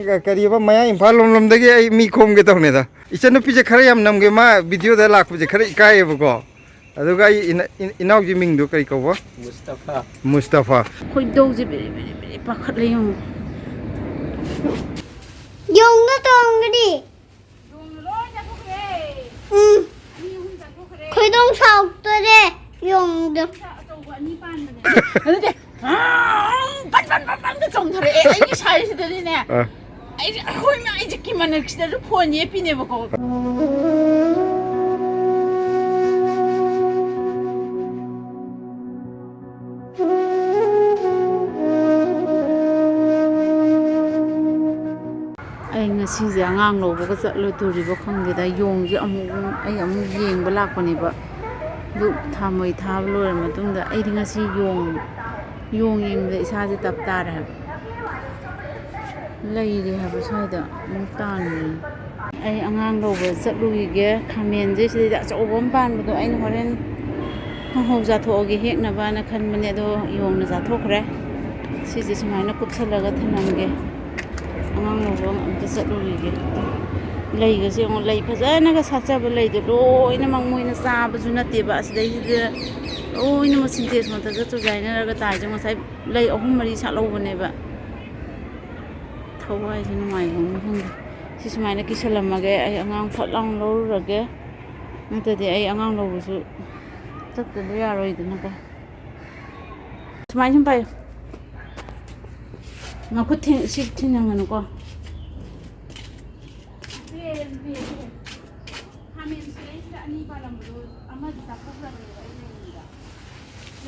करीब मैं इम्फाल लमदे मी खोमगे तौने इचनुपीसे खर याम नमगे मा वीडियो लापसे खर इकायेबको इनाउजी मिंग कई कौब मुस्तफा खोइदौजे बेरे बेरे बेरे पाखटले यंग यंगना तोंगदी खोइदौं साउक्तरे यंगदो अदे pan pan pan pan 좀 더래 이 사이즈들이네 아이 거기 막 이제 기만을 기다려 폰 예쁘네 보고 ai ngasi angang lo boga chatlo turibo khangeda yong ji amuk yengba lakpani ba du thamoi thab lor matungda ai ngasi yong yengda isaje tap tar ha leiri ha ba saida tan ai angang lo ba chatlu ge khamen je sida achobom ban bu ai horen hau ja thoge hekna ba na khan mane do yong na ja thokre sije sumaina kupsalaga thanamge angang lo ba amta chatlu ge lei ga se on lei phajana ga sacha ba lei de loina mangmoina sa ba ju na te ba sidai de oina ma sintes ma ta chu jaina ga ta jang sai lei ahum mari sa lo bane ba thawai jin mai hong hong si sumaina ki salama ge ai angang phatlang lo ra ge nta de ai angang lo bu su tat de ya roi de na ka sumai sum pai ma ku tin si tin nang no ko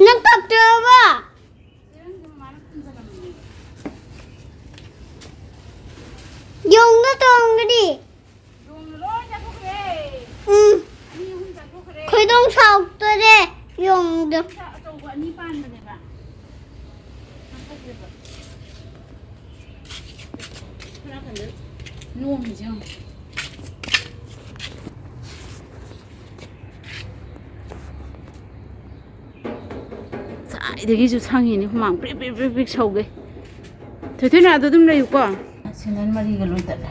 nang taptewa yongna tongdi khoidong sauktere yongdo nuông 되게 좀 상이니 막 삐삐삐삐 서게 되게 나도 좀 내고 지난 말이가 로이달래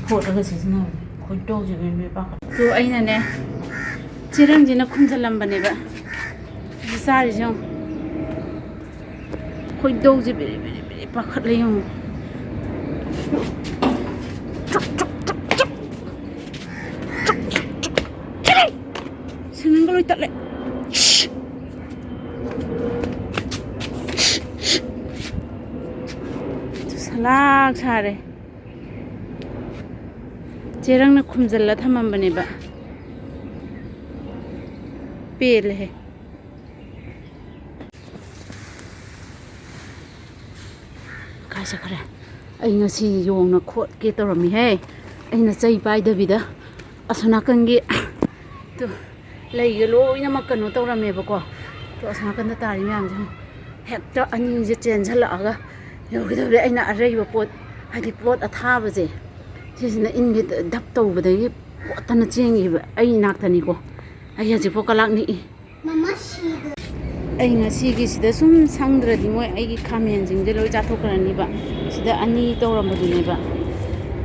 포르가 지나 고도지 왜 봐. 또 아이나네 지랑지나 콘살람바네 봐. 이사리 좀 고도지 비비비 바클레요. 지는 걸로 있달래. lag sare jerang na khumjalla thamam bane ba pel he ka sa khara ai ngasi yong na khot ke torami he ai na chai pai da bida asana kangi to lei ge loina makano torame ba ko to asana kan da tari myam je hekta ani je chen jhala aga 여기다 아이나 아래이와 pot 하디 pot 아타바제 시스나 인게 답 떠오버데 potana 쟁이 아이 낙타니고 아이 아직 포칼락니 mama 시드 ai ngasi sida sum sangdradi moi ai khamen jingje loi chathokrani ba sida ani tawramadune ba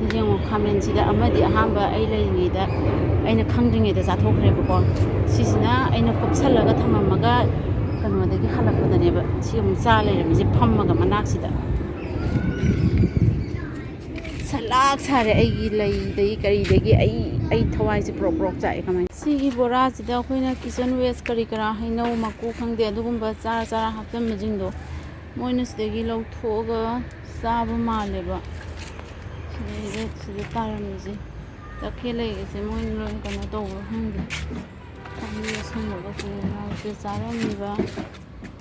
yengo khamen sida amadi ahamba ai leini da aina khangdinge da chathokre ba ko sisina aina kopsalaga thamamaga kanodagi halakpadane ba sim cha leirami je phammaga manak sida salak sare ai lei dei kari degi ai thawai se prok prok chai kamai sigi bora sida khoina kitchen waste kari kara hainau maku khangde adugumba chara chara haptam majingdo moina sidagi lau thoga sab male ba sida taramji takhele se moin lon kana to hangde ami sango ba se na se chara mi ba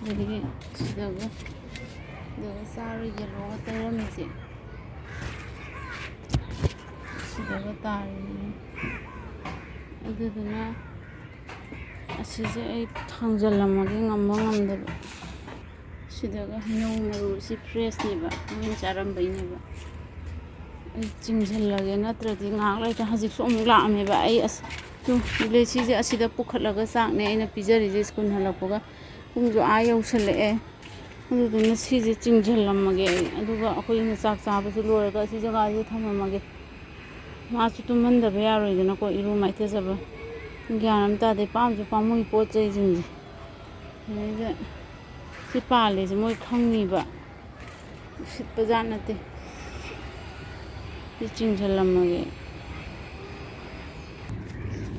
degi sidaga de sari yelo taramji sidaga tari aduduna asise ai thangjalamagi ngamma ngamdaba sidaga hainau maru si fresh ni ba min charam baine ba ai chingjalage natradi ngak lai ta hajik som laame ba ai as tu le si je asida pukhatlaga chak ne aina pijari je skun halapoga pungjo a yausale ꯑꯗꯨꯗꯨꯅ ꯁꯤꯁꯦ ꯆꯤꯡꯁꯤꯜꯂꯝꯃꯒꯦ ꯑꯩ ꯑꯗꯨꯒ ꯑꯩꯈꯣꯏꯅ ꯆꯥꯛ ꯆꯥꯕꯁꯨ ꯂꯣꯏꯔꯒ ꯑꯁꯤ ꯖꯒꯥꯁꯦ ꯊꯝꯃꯝꯃꯒꯦ ꯃꯥꯁꯨ ꯇꯨꯝꯍꯟꯗꯕ ꯌꯥꯔꯣꯏꯗꯅꯀꯣ ꯏꯔꯨ ꯃꯥꯏꯊꯖꯕ ꯒ꯭ꯌꯥꯟ ꯑꯃ ꯇꯥꯗꯦ ꯄꯥꯝꯁꯨ ꯄꯥꯝꯃꯨꯏ ꯄꯣꯠ ꯆꯩꯁꯤꯡꯁꯦ ꯑꯗꯩꯗ ꯁꯤ ꯄꯥꯜꯂꯤꯁꯦ ꯃꯣꯏ ꯈꯪꯉꯤꯕ ꯎꯁꯤꯠꯄ ꯖꯥꯠ ꯅꯠꯇꯦ ꯁꯤ ꯆꯤꯡꯁꯤꯜꯂꯝꯃꯒꯦ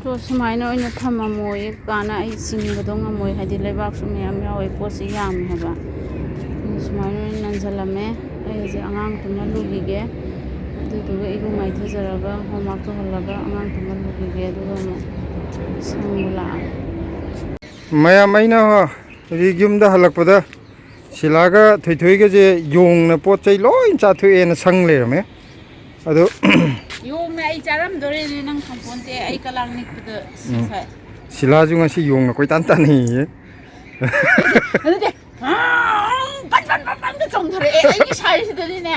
ꯇꯣ ꯁꯨꯃꯥꯏꯅ ꯑꯣꯏꯅ ꯊꯝꯃꯝꯃꯣꯏ ꯀꯥꯟꯅ ꯑꯩ ꯆꯤꯡꯕꯗꯣ ꯉꯝꯃꯣꯏ ꯍꯥꯏꯗꯤ ꯂꯩꯕꯥꯛꯁꯨ ꯃꯌꯥꯝ ꯌꯥꯎꯋꯦ ꯄꯣꯠꯁꯤ ꯌꯥꯝꯃꯦ ꯍꯥꯏꯕ ꯁꯨꯃꯥꯏꯅ ꯑꯣꯏꯅ ꯅꯟꯁꯤꯜꯂꯝꯃꯦ ꯑꯩ ꯍꯧꯖꯤꯛ ꯑꯉꯥꯡ ꯇꯨꯝꯍꯜꯂꯨꯈꯤꯒꯦ ꯑꯗꯨꯗꯨꯒ ꯏꯔꯨ ꯃꯥꯏꯊꯖꯔꯒ ꯍꯣꯝꯋꯥꯛ ꯇꯧꯍꯜꯂꯒ ꯑꯉꯥꯡ ꯇꯨꯝꯍꯜꯂꯨꯈꯤꯒꯦ ꯑꯗꯨꯒ ꯑꯃꯨꯛ ꯁꯪꯕ ꯂꯥꯛꯑꯒꯦ ꯃꯌꯥꯝ ꯑꯩꯅ ꯍꯧꯖꯤꯛ ꯌꯨꯝꯗ ꯍꯜꯂꯛꯄꯗ ꯁꯤꯂꯥꯒ ꯊꯣꯏꯊꯣꯏꯒꯁꯦ ꯌꯣꯡꯅ ꯄꯣꯠ ꯆꯩ ꯂꯣꯏ ꯆꯥꯊꯣꯛꯑꯦꯅ ꯁꯪ ꯂꯩꯔꯝꯃꯦ ꯑꯗꯣ ꯌꯣꯡꯅ ꯑꯩ ꯆꯥꯔꯝꯗꯣꯔꯦꯅꯦ ꯅꯪ ꯈꯪꯄꯣꯟꯇꯦ ꯑꯩ ꯀꯂꯥꯡ ꯅꯤꯛꯄꯗ ꯁꯤꯁꯥꯏ ꯁꯤꯂꯥꯁꯨ ꯉꯁꯤ ꯌꯣꯡꯅ ꯀꯣꯏꯇꯥꯟ ꯇꯥꯟꯅꯩꯌꯦ ꯑꯗꯨꯗꯤ ꯄꯟ ꯆꯣꯡꯊꯣꯔꯛꯑꯦ ꯑꯩꯒꯤ ꯁꯥꯏꯁꯤꯗꯗꯤꯅꯦ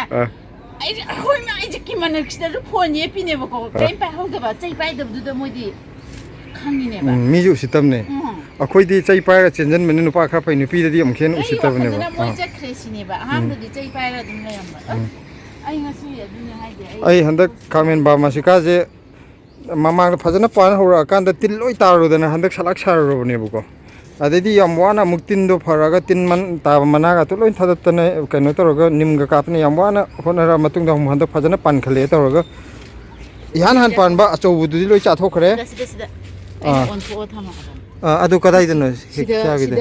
ꯑꯩꯁꯦ ꯑꯩꯈꯣꯏ ꯑꯩꯁꯦ ꯀꯤꯃꯟꯅꯛꯁꯤꯗꯁꯨ ꯐꯣꯟ ꯌꯦꯞꯄꯤꯅꯦꯕꯀꯣ ꯆꯩ ꯄꯥꯏꯍꯧꯗꯕ ꯆꯩ ꯄꯥꯏꯗꯕꯗꯨꯗ ꯃꯣꯏꯗꯤ ꯈꯪꯉꯤꯅꯦꯕ ꯃꯤꯁꯨ ꯎꯁꯤꯠꯇꯕꯅꯦ ꯑꯩꯈꯣꯏꯗꯤ ꯆꯩ ꯄꯥꯏꯔꯒ ꯆꯦꯟꯁꯤꯟꯕꯅꯤ ꯅꯨꯄꯥ ꯈꯔ ꯐꯩ ꯅꯨꯄꯤꯗꯗꯤ ꯑꯃꯨꯛ ꯍꯦꯟꯅ ꯎꯁꯤꯠꯇꯕꯅꯦꯕ ꯃꯣꯏ ꯆꯠꯈ꯭ꯔꯦ ꯁꯤꯅꯦꯕ ꯑꯍꯥꯟꯕꯗꯤ ꯆꯩ ꯄꯥꯏꯔ ꯑꯗꯨꯝ ꯂꯩꯔꯝꯕ ꯑꯩ ꯉꯁꯤ ꯑꯗꯨꯅꯦ ꯍꯥꯏꯁꯦ ꯑꯩ ꯍꯟꯗꯛ ꯈꯥꯃꯦꯟ ꯕꯥꯔꯃꯥꯁꯤꯀꯥꯁꯦ ꯃꯃꯥꯡꯗ ꯐꯖꯅ ꯄꯥꯟ ꯍꯧꯔꯛꯑꯀꯥꯟꯗ ꯇꯤꯟ ꯂꯣꯏ ꯇꯥꯔꯨꯗꯅ ꯍꯟꯗꯛ ꯁꯂꯥꯛ ꯁꯥꯔꯨꯔꯕꯅꯦꯕꯀꯣ ꯑꯗꯩꯗꯤ ꯌꯥꯝ ꯋꯥꯅ ꯑꯃꯨꯛ ꯇꯤꯟꯗꯣ ꯐꯔꯒ ꯇꯤꯟ ꯇꯥꯕ ꯃꯅꯥꯒꯇꯣ ꯂꯣꯏ ꯊꯥꯗꯠꯇꯅ ꯀꯩꯅꯣ ꯇꯧꯔꯒ ꯅꯤꯝꯒ ꯀꯥꯞꯇꯅ ꯌꯥꯝ ꯋꯥꯅ ꯍꯣꯠꯅꯔ ꯃꯇꯨꯡꯗ ꯑꯃꯨꯛ ꯍꯟꯗꯛ ꯐꯖꯅ ꯄꯥꯟꯈꯠꯂꯛꯑꯦ ꯇꯧꯔꯒ ꯏꯍꯥꯟ ꯍꯥꯟ ꯄꯥꯟꯕ ꯑꯆꯧꯕꯗꯨꯗꯤ ꯂꯣই ꯆꯥꯊꯣꯛꯈ꯭ꯔꯦ ꯁꯤꯗ ꯑꯩꯅ ꯑꯣꯟꯊꯣꯛꯑ ꯊꯝꯃꯛꯑꯕꯅꯤ ꯑꯗꯨ ꯀꯗꯥꯏꯗꯅꯣ ꯍꯦꯛ ꯁꯤꯗ ꯆꯥꯒꯤꯗꯦ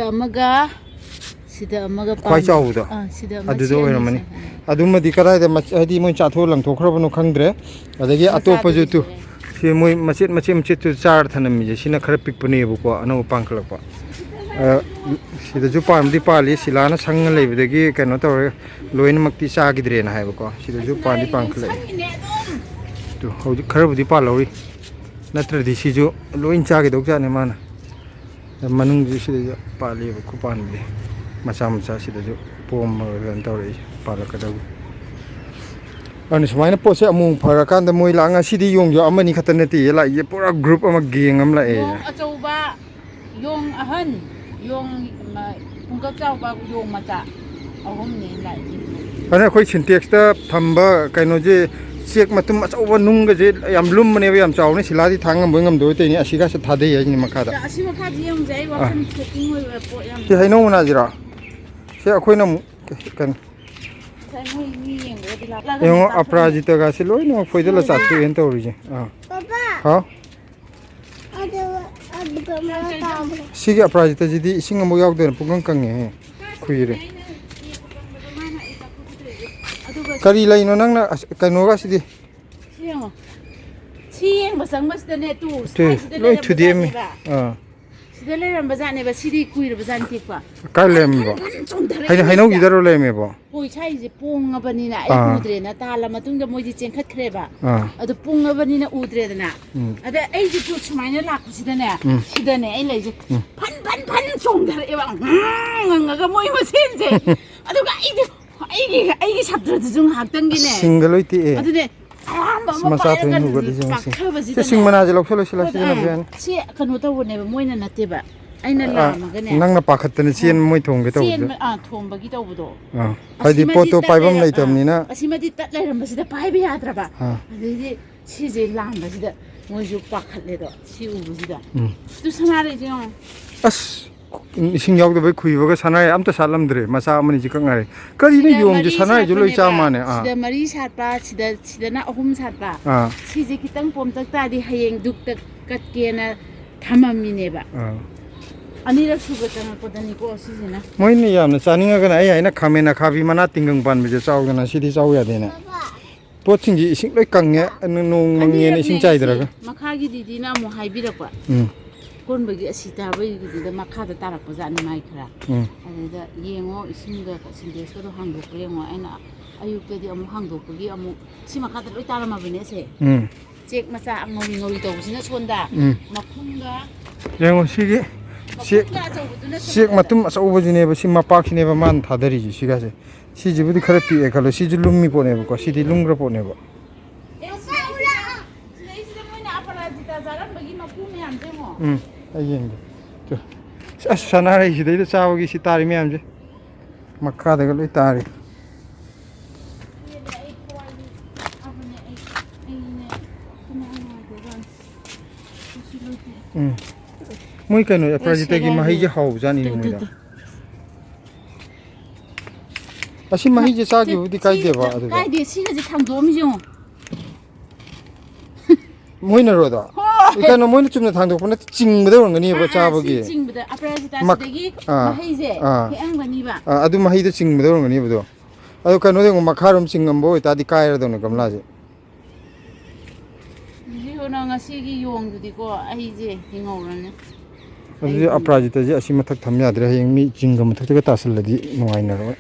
ꯁꯤꯗ ꯑꯃꯒ ꯈ꯭ꯋꯥꯏ ꯆꯥꯎꯕꯗꯣ ꯁꯤꯗ ꯑꯗꯨꯗ ꯑꯣꯏꯔꯝꯃꯅꯤ ꯑꯗꯨꯃꯗꯤ ꯀꯗꯥꯏꯗ ꯍꯥꯏꯗꯤ ꯃꯣꯏ ꯆꯥꯊꯣꯛ ꯂꯪꯊꯣꯛꯈ꯭ꯔꯕꯅꯣ ꯈꯪꯗ꯭ꯔꯦ ꯑꯗꯒꯤ ꯑꯇꯣꯞꯄꯁꯨ ꯁꯤ ꯃꯣꯏ ꯃꯆꯦꯠ ꯃꯆꯦꯠꯇꯨ ꯆꯥꯔ ꯊꯅꯝꯃꯤꯁꯦ ꯁꯤꯅ ꯈꯔ ꯄꯤꯛꯄꯅꯦꯕꯀꯣ ꯑꯅꯧꯕ ꯄꯥꯟꯈꯠꯂꯛꯄ ꯁꯤꯗꯁꯨ ꯄꯥꯟꯕꯗꯤ ꯄꯥꯜꯂꯤ ꯁꯤꯂꯥꯅ ꯁꯪꯉ ꯂꯩꯕꯗꯒꯤ ꯀꯩꯅꯣ ꯇꯧꯔꯦ ꯂꯣꯏꯅꯃꯛꯇꯤ ꯆꯥꯈꯤꯗ꯭ꯔꯦꯅ ꯍꯥꯏꯕꯀꯣ ꯁꯤꯗꯁꯨ ꯄꯥꯟꯗꯤ ꯄꯥꯟꯈꯠꯂꯛꯏ ꯍꯧꯖꯤꯛ ꯈꯔꯕꯨꯗꯤ ꯄꯥꯜꯍꯧꯔꯤ ꯅꯠꯇ꯭ꯔꯗꯤ ꯁꯤꯁꯨ ꯂꯣꯏ ꯆꯥꯈꯤꯗꯧꯖꯥꯠꯅꯤ ꯃꯥꯅ ꯃꯅꯨꯡꯁꯤ ꯁꯤꯗꯁꯨ ꯄꯥꯜꯂꯤꯕ ꯈꯨꯄꯥꯟꯕꯗꯤ ꯃꯆꯥ ꯃꯆꯥ ꯁꯤꯗꯁꯨ ꯄꯣꯝꯃꯒ ꯀꯩꯅꯣ ꯇꯧꯔꯛꯏ ꯄꯥꯜꯂꯛꯀꯗꯧꯕ ꯑꯗꯨꯅ ꯁꯨꯃꯥꯏꯅ ꯄꯣꯠꯁꯦ ꯑꯃꯨꯛ ꯐꯔꯀꯥꯟꯗ ꯃꯣꯏ ꯉꯁꯤꯗꯤ ꯌꯣꯡꯁꯨ ꯑꯃꯅꯤ ꯈꯛꯇ ꯅꯠꯇꯦ ꯂꯥꯛꯏꯁꯦ ꯄꯨꯔꯥ ꯒ꯭ꯔꯨꯞ ꯑꯃ ꯒꯦꯡ ꯑꯃ ꯂꯥꯛꯑꯦ ꯌꯣꯡ ꯑꯆꯧꯕ ꯌꯣꯡ ꯑꯍꯟ ꯌꯣꯡ ꯄꯨꯡꯀꯛ ꯆꯥꯎꯕ ꯌꯣꯡ ꯃꯆꯥ ꯑꯍꯨꯝꯅꯦ ꯂꯥꯛꯏꯁꯦ ꯑꯗꯨꯅ ꯑꯩꯈꯣꯏ ꯁꯤꯟꯇꯦꯛꯁꯇ ꯊꯝꯕ ꯀꯩꯅꯣꯁꯦ ꯆꯦꯛ ꯃꯇꯨꯝ ꯑꯆꯧꯕ ꯅꯨꯡꯒꯁꯦ ꯌꯥꯝ ꯂꯨꯝꯕꯅꯦꯕ ꯌꯥꯝ ꯆꯥꯎꯅ ꯁꯤꯂꯥꯗꯤ ꯊꯥꯡ ꯉꯝꯕꯣꯏ ꯉꯝꯗꯣꯏ ꯇꯧꯏꯅꯤ ꯑꯁꯤꯒꯁꯦ ꯊꯥꯗꯩ ꯍꯥꯏꯁꯤꯅꯤ ꯃꯈꯥꯗ ꯑꯁꯤ ꯃꯈꯥꯗꯤ ꯌꯦꯡꯉꯨꯁꯦ ꯑꯩ ꯋꯥꯈꯜ ꯁꯦꯠꯇꯤꯡ ꯑꯣꯏꯕ ꯄꯣꯠ ꯌꯥꯝ ꯁꯤ ꯍꯩꯅꯧ ꯃꯅꯥꯁꯤꯔꯣ ꯁꯤ ꯑꯩꯈꯣꯏꯅ ꯑꯃꯨꯛ ꯀꯩꯅꯣ ꯃꯣꯏ ꯃꯤ ꯌꯦꯡꯕꯒꯗꯤ ꯌꯦꯡꯉꯣ ꯑꯄꯔꯥꯖꯤꯇꯒꯁꯤ ꯂꯣꯏꯅꯃꯛ ꯐꯣꯏꯗꯠꯂ ꯆꯥꯊꯣꯛꯑꯦꯅ ꯇꯧꯔꯤꯁꯦ ꯍꯥꯎ ꯁꯤꯒꯤ ꯑꯄꯔꯥꯖꯤꯇꯁꯤꯗꯤ ꯏꯁꯤꯡ ꯑꯃꯨꯛ ꯌꯥꯎꯗꯅ ꯄꯨꯡꯀꯪ ꯀꯪꯉꯦꯍꯦ ꯈꯨꯏꯔꯦ ꯀꯔꯤ ꯂꯩꯅꯣ ꯅꯪꯅ ꯀꯩꯅꯣꯒ ꯁꯤꯗꯤ ꯌꯦꯡꯉꯣ ꯁꯤ ꯌꯦꯡꯕ ꯆꯪꯕꯁꯤꯗꯅꯦ ꯁ꯭ꯋꯥꯏꯁꯤꯗ ꯂꯣꯏ ꯂꯩꯔꯝꯕ ꯊꯨꯗꯦꯛꯑꯝꯃꯤ ꯖꯥꯠꯅꯦꯕ ꯁꯤꯗ ꯂꯩꯔꯝꯕ ꯖꯥꯠꯅꯦꯕ ꯁꯤꯗꯤ ꯀꯨꯏꯔꯕ ꯖꯥꯠꯅꯤ ꯇꯦꯛꯄ ꯀꯥꯏ ꯂꯩꯔꯝꯃꯤꯕꯣ ꯆꯣꯡꯊꯔꯛꯏꯅꯦ ꯍꯩꯅꯧꯒꯤꯗꯔꯣ ꯂꯩꯔꯝꯃꯦꯕꯣ ꯍꯣꯏ ꯁ꯭ꯋꯥꯏꯁꯦ ꯄꯣꯡꯉꯕꯅꯤꯅ ꯑꯩ ꯎꯗ꯭ꯔꯦꯅ ꯇꯥꯜꯂ ꯃꯇꯨꯡꯗ ꯃꯣꯏꯗꯤ ꯆꯦꯟꯈꯠꯈ꯭ꯔꯦꯕ ꯑꯗꯨ ꯄꯨꯡꯉꯕꯅꯤꯅ ꯎꯗ꯭ꯔꯦꯗꯅ ꯑꯗ ꯑꯩꯁꯤꯁꯨ ꯁꯨꯃꯥꯏꯅ ꯂꯥꯛꯄꯁꯤꯗꯅꯦ ꯁꯤꯗꯅꯦ ꯑꯩ ꯂꯩꯁꯦ ꯐꯟ ꯆꯣꯡꯊꯔꯛꯑꯦꯕ ꯉꯪꯉꯒ ꯃꯣꯏ ꯃꯁꯦꯟꯁꯦ ꯑꯗꯨꯒ ꯑꯩꯒꯤ ꯁꯞꯇ꯭ꯔꯗꯨꯁꯨ ꯉꯥꯏꯍꯥꯛꯇꯪꯒꯤꯅꯦ ꯁꯤꯡꯒ ꯂꯣꯏ ꯇꯦꯛꯑꯦ ꯑꯗꯨꯅꯦ ꯑꯍꯥꯟꯕ ꯑꯃ ꯃꯆꯥ ꯄꯥꯏꯔꯒ ꯊꯣꯏꯅ ꯍꯨꯒꯠꯂꯤꯁꯦ ꯄꯥꯛꯊꯕꯁꯤꯗꯅꯦ ꯁꯤꯡ ꯃꯅꯥꯁꯦ ꯂꯧꯁꯜꯂꯨꯁꯤꯜꯂ ꯁꯤꯖꯤꯟꯅꯕ ꯌꯥꯅꯤ ꯁꯤ ꯀꯩꯅꯣ ꯇꯧꯕꯅꯦꯕ ꯃꯣꯏꯅ ꯅꯠꯇꯦꯕ ꯑꯩꯅ ꯂꯥꯝꯃꯒꯅꯦ ꯅꯪꯅ ꯄꯥꯈꯠꯇꯅ ꯆꯦꯟ ꯃꯣꯏ ꯊꯣꯡꯒꯦ ꯇꯧꯕꯗꯣ ꯊꯣꯡꯕꯒꯤ ꯇꯧꯕꯗꯣ ꯍꯥꯏꯗꯤ ꯄꯣꯠꯇꯣ ꯄꯥꯏꯐꯝ ꯂꯩꯇꯕꯅꯤꯅ ꯑꯁꯤꯃꯗꯤ ꯇꯠ ꯂꯩꯔꯝꯕꯁꯤꯗ ꯄꯥꯏꯕ ꯌꯥꯗ꯭ꯔꯕ ꯑꯗꯩꯗꯤ ꯁꯤꯁꯦ ꯂꯥꯝꯕꯁꯤꯗ ꯃꯣꯏꯁꯨ ꯄꯥꯈꯠꯂꯦꯗꯣ ꯁꯤ ꯎꯕꯁꯤꯗ ꯑꯗꯨ ꯁꯅꯥꯔꯩꯁꯦ ꯌꯦꯡꯉꯣ ꯑꯁ ꯏꯁꯤꯡ ꯌꯥꯎꯗꯕꯩ ꯈꯨꯏꯕꯒ ꯁꯅꯥꯔꯩ ꯑꯝꯇ ꯁꯥꯠꯂꯝꯗ꯭ꯔꯦ ꯃꯆꯥ ꯑꯃꯅꯤꯁꯤ ꯈꯛ ꯉꯥꯏꯔꯦ ꯀꯔꯤꯅꯣ ꯌꯣꯡꯁꯦ ꯁꯅꯥꯔꯩꯁꯨ ꯂꯣꯏ ꯆꯥ ꯃꯥꯅꯦ ꯁꯤꯗ ꯃꯔꯤ ꯁꯥꯠꯄ ꯁꯤꯗꯅ ꯑꯍꯨꯝ ꯁꯥꯠꯄ ꯁꯤꯁꯦ ꯈꯤꯇꯪ ꯄꯣꯝꯇꯛ ꯇꯥꯔꯗꯤ ꯍꯌꯦꯡ ꯗꯨꯛꯇ ꯀꯠꯀꯦꯅ ꯊꯝꯃꯝꯃꯤꯅꯦꯕ ꯑꯅꯤꯔꯛ ꯁꯨꯕ ꯆꯪꯉꯛꯄꯗꯅꯤꯀꯣ ꯁꯤꯁꯤꯅ ꯃꯣꯏꯅ ꯌꯥꯝꯅ ꯆꯥꯅꯤꯡꯉꯒꯅ ꯑꯩꯅ ꯈꯥꯃꯦꯟ ꯑꯈꯥꯕꯤ ꯃꯅꯥ ꯇꯤꯡꯒꯪ ꯄꯥꯟꯕꯁꯦ ꯆꯥꯎꯗꯅ ꯁꯤꯗꯤ ꯆꯥꯎ ꯌꯥꯗꯦꯅꯦ ꯄꯣꯠꯁꯤꯡꯁꯤ ꯏꯁꯤꯡ ꯂꯣꯏ ꯀꯪꯉꯦ ꯅꯣꯡ ꯃꯪꯉꯦꯅ ꯏꯁꯤꯡ ꯆꯥꯏꯗ꯭ꯔꯒ ꯃꯈꯥꯒꯤ ꯗꯤꯗꯤꯅ ꯑꯃꯨꯛ ꯍꯥꯏꯕꯤꯔꯛꯄ ꯀꯣꯟꯕꯒꯤ ꯑꯁꯤ ꯇꯥꯕꯒꯤꯗꯨꯗ ꯃꯈꯥꯗ ꯇꯥꯔꯛꯄ ꯖꯥꯠꯅꯤ ꯃꯥꯏ ꯈꯔ ꯑꯗꯨꯗ ꯌꯦꯡꯉꯣ ꯏꯁꯤꯡꯒ ꯁꯤꯟꯇꯦꯛꯁꯀꯗꯣ ꯍꯥꯡꯗꯣꯛꯄ ꯌꯦꯡꯉꯣ ꯑꯩꯅ ꯑꯌꯨꯛꯇꯗꯤ ꯑꯃꯨꯛ ꯍꯥꯡꯗꯣꯛꯄꯒꯤ ꯑꯃꯨꯛ ꯁꯤ ꯃꯈꯥꯗ ꯂꯣꯏ ꯇꯥꯔꯝꯃꯕꯅꯦ ꯁꯦ ꯆꯦꯛ ꯃꯆꯥ ꯉꯧꯔꯤ ꯇꯧꯕꯁꯤꯅ ꯁꯣꯟꯗ ꯃꯈꯨꯝꯒ ꯌꯦꯡꯉꯣ ꯁꯤꯒꯤ ꯆꯦꯛ ꯃꯇꯨꯝ ꯑꯆꯧꯕꯁꯤꯅꯦꯕ ꯁꯤ ꯃꯄꯥꯛꯁꯤꯅꯦꯕ ꯃꯥꯅ ꯊꯥꯗꯔꯤꯁꯤ ꯁꯤꯒꯁꯦ ꯁꯤꯁꯤꯕꯨꯗꯤ ꯈꯔ ꯄꯤꯛꯑꯦ ꯈꯜꯂꯣ ꯁꯤꯁꯨ ꯂꯨꯝꯃꯤ ꯄꯣꯠꯅꯦꯕꯀꯣ ꯁꯤꯗꯤ ꯂꯨꯝꯈ꯭ꯔ ꯄꯣꯠꯅꯦꯕ ꯁꯤꯗꯩꯁꯤꯗ ꯃꯣꯏꯅ ꯑꯄꯔꯥꯖꯤꯇꯥ ꯆꯥꯔꯝꯕꯒꯤ ꯃꯀꯨ ꯃꯌꯥꯝꯁꯦ ꯌꯦꯡꯉꯣ ꯑꯩ ꯌꯦꯡꯒꯦ ꯑꯁ ꯁꯅꯥꯔꯩ ꯁꯤꯗꯩꯗ ꯆꯥꯕꯒꯤ ꯁꯤ ꯇꯥꯔꯤ ꯃꯌꯥꯝꯁꯦ ꯃꯈꯥꯗꯒ ꯂꯣꯏ ꯇꯥꯔꯤ ꯃꯣꯏ ꯀꯩꯅꯣ ꯑꯄꯔꯥꯖꯤꯇꯥꯒꯤ ꯃꯍꯩꯁꯦ ꯍꯥꯎꯕꯖꯥꯠꯅꯤꯅꯦ ꯃꯣꯏꯗ ꯑꯁꯤ ꯃꯍꯩꯁꯦ ꯆꯥꯈꯤꯕꯕꯨꯗꯤ ꯀꯥꯏꯗꯦꯕ ꯑꯗꯨꯗ ꯀꯥꯏꯗꯦ ꯁꯤꯒꯁꯦ ꯊꯥꯡꯗꯣꯛꯑꯝꯃꯤꯁꯦ ꯌꯦꯡꯉꯣ ꯃꯣꯏꯅꯔꯣꯗ ꯀꯩꯅꯣ ꯃꯣꯏꯅ ꯆꯨꯝꯅ ꯊꯥꯡꯗꯣꯛꯄ ꯅꯠꯇꯦ ꯆꯤꯡꯕꯗ ꯑꯣꯏꯔꯝꯒꯅꯤꯕ ꯆꯥꯕꯒꯤ ꯆꯤꯡꯕꯗ ꯑꯄꯔꯥꯖꯤꯇꯥꯁꯤꯗꯒꯤ ꯃꯍꯩꯁꯦ ꯍꯦꯛꯑꯝꯒꯅꯤꯕ ꯑꯗꯨ ꯃꯍꯩꯗꯣ ꯆꯤꯡꯕꯗ ꯑꯣꯏꯔꯝꯒꯅꯤꯕꯗꯣ ꯑꯗꯣ ꯀꯩꯅꯣ ꯌꯦꯡꯉꯣ ꯃꯈꯥꯔꯣꯝ ꯆꯤꯡꯉꯝꯕ ꯑꯣꯏꯇꯥꯔꯗꯤ ꯀꯥꯏꯔꯗꯧꯅꯦ ꯒꯝꯂꯥꯁꯦ ꯍꯧꯖꯤꯛ ꯉꯁꯤꯒꯤ ꯌꯣꯡꯗꯨꯗꯤꯀꯣ ꯑꯩꯁꯦ ꯍꯤꯡꯍꯧꯔꯅꯤ ꯑꯗꯨꯗꯤ ꯑꯄꯔꯥꯖꯤꯇꯥꯁꯦ ꯑꯁꯤ ꯃꯊꯛ ꯊꯝ ꯌꯥꯗ꯭ꯔꯦ ꯍꯌꯦꯡ ꯃꯤ ꯆꯤꯡꯒ ꯃꯊꯛꯇꯒ ꯇꯥꯁꯜꯂꯗꯤ ꯅꯨꯡꯉꯥꯏꯅꯔꯣꯏ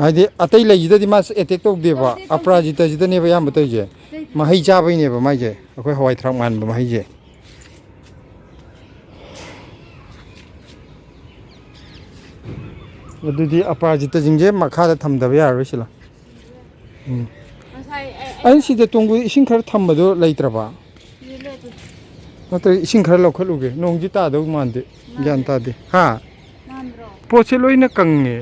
ꯍꯥꯏꯗꯤ ꯑꯇꯩ ꯂꯩꯁꯤꯗꯗꯤ ꯃꯥꯁꯦ ꯑꯦꯇꯦꯛ ꯇꯧꯗꯦꯕ ꯑꯄꯔꯥꯖꯤꯇꯥꯁꯤꯗꯅꯦꯕ ꯑꯌꯥꯝꯕ ꯇꯧꯔꯤꯁꯦ ꯃꯍꯩ ꯆꯥꯕꯩꯅꯦꯕ ꯃꯥꯏꯁꯦ ꯑꯩꯈꯣꯏ ꯍꯋꯥꯏ ꯊꯔꯥꯛ ꯃꯥꯟꯕ ꯃꯍꯩꯁꯦ ꯑꯗꯨꯗꯤ ꯑꯄꯔꯥꯖꯤꯇꯥꯁꯤꯡꯁꯦ ꯃꯈꯥꯗ ꯊꯝꯗꯕ ꯌꯥꯔꯔꯣꯏ ꯁꯤꯂ ꯑꯩ ꯁꯤꯗ ꯇꯣꯡꯕ ꯏꯁꯤꯡ ꯈꯔ ꯊꯝꯕꯗꯣ ꯂꯩꯇ꯭ꯔꯕ ꯅꯠꯇ꯭ꯔꯒ ꯏꯁꯤꯡ ꯈꯔ ꯂꯧꯈꯠꯂꯨꯒꯦ ꯅꯣꯡꯁꯤ ꯇꯥꯗꯧ ꯃꯥꯟꯗꯦ ꯒ꯭ꯌꯥꯟ ꯇꯥꯗꯦ ꯍꯥ ꯄꯣꯠꯁꯦ ꯂꯣꯏꯅ ꯀꯪꯉꯦ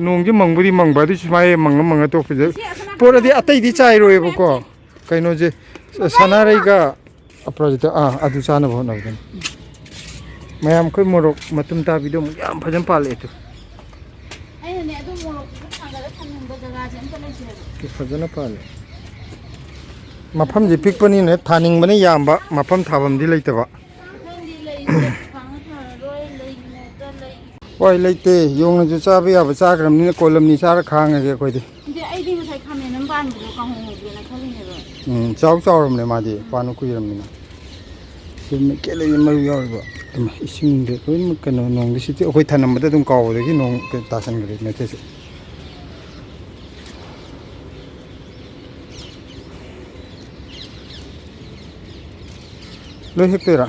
ꯅꯣꯡꯁꯦ ꯃꯪꯕꯨꯗꯤ ꯃꯪꯕ ꯑꯗꯨ ꯁꯨꯃꯥꯏꯅ ꯃꯪꯉ ꯇꯣꯛꯄꯁꯦ ꯄꯣꯠ ꯑꯇꯩꯗꯤ ꯆꯥꯏꯔꯣꯏꯕꯀꯣ ꯀꯩꯅꯣꯁꯦ ꯁꯅꯥꯔꯩꯒ ꯑꯄꯔꯥꯖꯤꯇꯥ ꯑꯗꯨ ꯆꯥꯅꯕ ꯍꯣꯠꯅꯕꯗꯅꯤ ꯃꯌꯥꯝ ꯑꯩꯈꯣই ꯃꯣꯔꯣꯛ ꯃꯇꯨꯝ ꯇꯥꯕꯤꯗꯣ ꯑꯃꯨꯛ ꯌꯥꯝ ꯐꯖꯅ ꯄꯥꯜꯂꯛꯑꯦ ꯑꯩꯅꯅꯦ ꯑꯗꯨ ꯃꯣꯔꯣꯛꯇꯨ ꯊꯥꯡꯒꯠꯂ ꯊꯝꯅꯤꯡꯕ ꯖꯒꯥꯁꯦ ꯑꯝꯇ ꯂꯩꯇꯦꯕ ꯐꯖꯅ ꯄꯥꯜꯂꯦ ꯃꯐꯝꯁꯦ ꯄꯤꯛꯄꯅꯤꯅ ꯊꯥꯅꯤꯡꯕꯅ ꯌꯥꯝꯕ ꯃꯐꯝ ꯊꯥꯐꯝꯗꯤ ꯂꯩꯇꯕ ꯍꯣꯏ ꯂꯩꯇꯦ ꯌꯣꯡꯅꯁꯨ ꯆꯥꯕ ꯌꯥꯕ ꯆꯥꯈ꯭ꯔꯕꯅꯤꯅ ꯀꯣꯂꯝꯅꯤ ꯆꯥꯔ ꯈꯥꯡꯉꯒꯦ ꯑꯩꯈꯣꯏꯗꯤ ꯑꯩꯗꯤ ꯉꯁꯥꯏ ꯈꯥꯃꯦꯟ ꯑꯃ ꯄꯥꯟꯕꯗꯣ ꯀꯥꯡꯍꯧ ꯉꯧꯒꯦꯅ ꯈꯜꯂꯤꯅꯦꯕ ꯆꯥꯎꯔꯕꯅꯦ ꯃꯥꯗꯤ ꯄꯥꯟꯕ ꯀꯨꯏꯔꯕꯅꯤꯅ ꯀꯦꯂꯩ ꯃꯔꯨ ꯌꯥꯎꯔꯤꯕ ꯏꯁꯤꯡꯗ ꯂꯣꯏꯅꯃꯛ ꯀꯩꯅꯣ ꯅꯣꯡꯗꯤ ꯁꯤꯠꯇꯤ ꯑꯩꯈꯣꯏ ꯊꯅꯝꯕꯗ ꯑꯗꯨꯝ ꯀꯥꯎꯕꯗꯒꯤ ꯅꯣꯡ ꯇꯥꯁꯟꯈ꯭ꯔꯦ ꯃꯩꯇꯩꯁꯦ ꯂꯣꯏ ꯍꯦꯛꯇꯣꯏꯔꯥ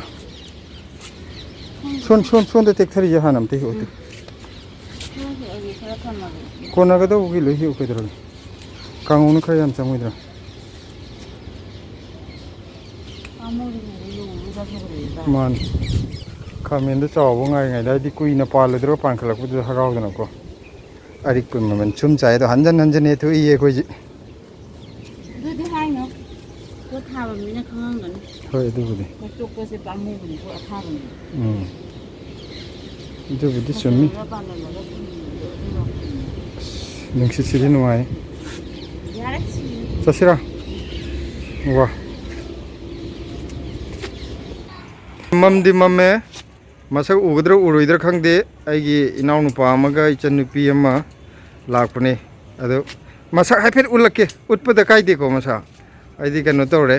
ꯁꯣꯟꯗ ꯇꯦꯛꯊꯔꯤꯁꯦ ꯍꯥꯟꯅ ꯑꯝꯇ ꯍꯦꯛꯎꯗꯦ ꯀꯣꯟꯅꯒꯗꯧꯕꯒꯤ ꯂꯣꯏ ꯍꯦꯛꯎ ꯀꯩꯗꯧꯔꯒꯦ ꯀꯥꯡꯉꯧꯅ ꯈꯔ ꯌꯥꯝ ꯆꯪꯉꯣꯏꯗ꯭ꯔꯥ ꯃꯥꯅꯤ ꯈꯥꯃꯦꯟꯗ ꯆꯥꯎꯕ ꯉꯥꯏꯔꯤꯉꯩꯗ ꯍꯥꯏꯗꯤ ꯀꯨꯏꯅ ꯄꯥꯜꯂꯣꯏꯗ꯭ꯔꯣ ꯄꯥꯟꯈꯠꯂꯛꯄꯗꯨꯗ ꯍꯔꯥꯎꯗꯅꯀꯣ ꯑꯔꯤꯛꯄ ꯃꯃꯜ ꯁꯨꯝ ꯆꯥꯏ ꯑꯗꯣ ꯍꯟꯖꯟ ꯍꯟꯖꯟ ꯍꯦꯛꯊꯣꯛꯏꯌꯦ ꯑꯩꯈꯣꯏꯁꯤ ꯑꯗꯨꯗꯤ ꯍꯥꯏꯅꯣ ꯄꯣꯠ ꯊꯥꯕ ꯃꯤꯅ ꯈꯪꯉꯝꯒꯅꯤ ꯍꯣꯏ ꯑꯗꯨꯕꯨꯗꯤ ꯍꯦꯛꯇꯣꯛꯄꯁꯦ ꯄꯥꯝꯃꯨꯕꯅꯤ ꯄꯣꯠ ꯑꯊꯥꯕꯅꯤ ꯑꯗꯨꯕꯨꯗꯤ ꯆꯨꯝꯃꯤ ꯅꯨꯡꯁꯤꯠꯁꯤꯗꯤ ꯅꯨꯡꯉꯥꯏ ꯆꯠꯁꯤꯔꯥ ꯋꯥ ꯃꯝꯗꯤ ꯃꯝꯃꯦ ꯃꯁꯛ ꯎꯒꯗ꯭ꯔꯥ ꯎꯔꯣꯏꯗ꯭ꯔꯥ ꯈꯪꯗꯦ ꯑꯩꯒꯤ ꯏꯅꯥꯎꯅꯨꯄꯥ ꯑꯃꯒ ꯏꯆꯟꯅꯨꯄꯤ ꯑꯃ ꯂꯥꯛꯄꯅꯦ ꯑꯗꯣ ꯃꯁꯛ ꯍꯥꯏꯐꯦꯠ ꯎꯠꯂꯛꯀꯦ ꯎꯠꯄꯗ ꯀꯥꯏꯗꯦꯀꯣ ꯃꯁꯛ ꯑꯩꯗꯤ ꯀꯩꯅꯣ ꯇꯧꯔꯦ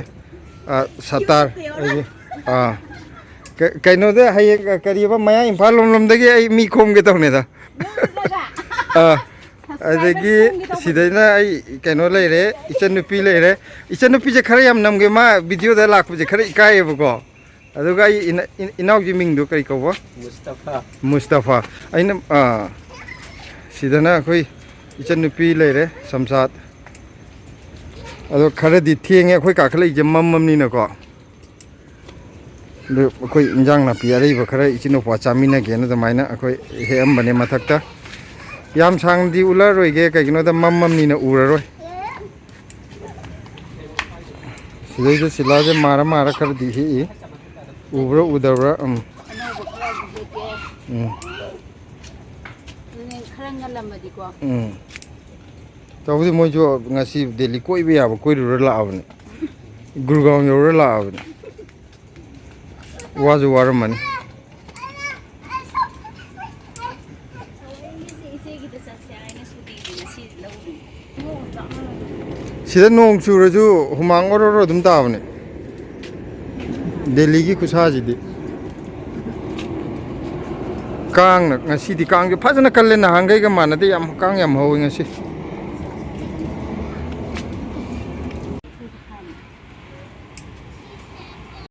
ꯁꯇꯥꯔ ꯑꯩꯒꯤ ꯀꯩꯅꯣꯗ ꯍꯌꯦꯡ ꯀꯔꯤꯕ ꯃꯌꯥꯡ ꯏꯝꯐꯥꯜ ꯂꯣꯝꯗꯒꯤ ꯑꯩ ꯃꯤ ꯈꯣꯝꯒꯦ ꯇꯧꯅꯦꯗ ꯑꯗꯒꯤ ꯁꯤꯗꯩꯅ ꯑꯩ ꯀꯩꯅꯣ ꯂꯩꯔꯦ ꯏꯆꯟꯅꯨꯄꯤ ꯂꯩꯔꯦ ꯏꯆꯟꯅꯨꯄꯤꯁꯦ ꯈꯔ ꯌꯥꯝ ꯅꯝꯒꯦ ꯃꯥ ꯚꯤꯗꯤꯑꯣꯗ ꯂꯥꯛꯄꯁꯦ ꯈꯔ ꯏꯀꯥꯏꯌꯦꯕꯀꯣ ꯑꯗꯨꯒ ꯑꯩ ꯏꯅꯥꯎꯒꯤ ꯃꯤꯡꯗꯣ ꯀꯔꯤ ꯀꯧꯕ ꯃꯨꯁꯇꯐꯥ ꯑꯩꯅ ꯁꯤꯗꯅ ꯑꯩꯈꯣꯏ ꯏꯆꯟꯅꯨꯄꯤ ꯂꯩꯔꯦ ꯁꯝꯁꯥꯠ ꯑꯗꯣ ꯈꯔꯗꯤ ꯊꯦꯡꯉꯦ ꯑꯩꯈꯣꯏ ꯀꯥꯈꯠꯂꯛꯏꯁꯦ ꯃꯝꯃꯝꯅꯤꯅꯀꯣ ꯑꯗꯨ ꯑꯩꯈꯣꯏ ꯏꯟꯖꯥꯡ ꯅꯥꯄꯤ ꯑꯔꯩꯕ ꯈꯔ ꯏꯆꯤꯟ ꯏꯅꯥꯎꯄꯥ ꯆꯥꯃꯤꯟꯅꯒꯦꯅ ꯑꯗꯨꯃꯥꯏꯅ ꯑꯩꯈꯣꯏ ꯍꯦꯛꯑꯝꯕꯅꯦ ꯃꯊꯛꯇ ꯌꯥꯝ ꯁꯥꯡꯅꯗꯤ ꯎꯠꯂꯔꯣꯏꯒꯦ ꯀꯩꯒꯤꯅꯣꯗ ꯃꯝꯃꯝꯅꯤꯅ ꯎꯔꯔꯣꯏ ꯁꯤꯗꯩꯗ ꯁꯤꯂꯥꯁꯦ ꯃꯥꯔ ꯈꯔꯗꯤ ꯍꯦꯛꯏ ꯎꯕ꯭ꯔꯥ ꯎꯗꯕ꯭ꯔꯥ ꯈꯔ ꯉꯜꯂꯝꯃꯗꯤꯀꯣ ꯇꯧꯕꯗꯤ ꯃꯣꯏꯁꯨ ꯉꯁꯤ ꯗꯦꯜꯂꯤ ꯀꯣꯏꯕ ꯌꯥꯕ ꯀꯣꯏꯔꯨꯔ ꯂꯥꯛꯑꯕꯅꯤ ꯒꯨꯔꯒꯥꯎꯟ ꯌꯧꯔꯨꯔ ꯂꯥꯛꯑꯕꯅꯤ ꯋꯥꯁꯨ ꯋꯥꯔꯝꯃꯅꯤ ꯁꯤꯗ ꯅꯣꯡ ꯆꯨꯔꯁꯨ ꯍꯨꯃꯥꯡ ꯑꯣꯔꯣ ꯑꯗꯨꯝ ꯇꯥꯕꯅꯦ ꯗꯦꯜꯂꯤꯒꯤ ꯈꯨꯁꯥꯁꯤꯗꯤ ꯀꯥꯡꯅ ꯉꯁꯤꯗꯤ ꯀꯥꯡꯁꯦ ꯐꯖꯅ ꯀꯜꯂꯦ ꯅꯍꯥꯟꯈꯩꯒ ꯃꯥꯟꯅꯗꯦ ꯀꯥꯡ ꯌꯥꯝ ꯍꯧꯋꯤ ꯉꯁꯤ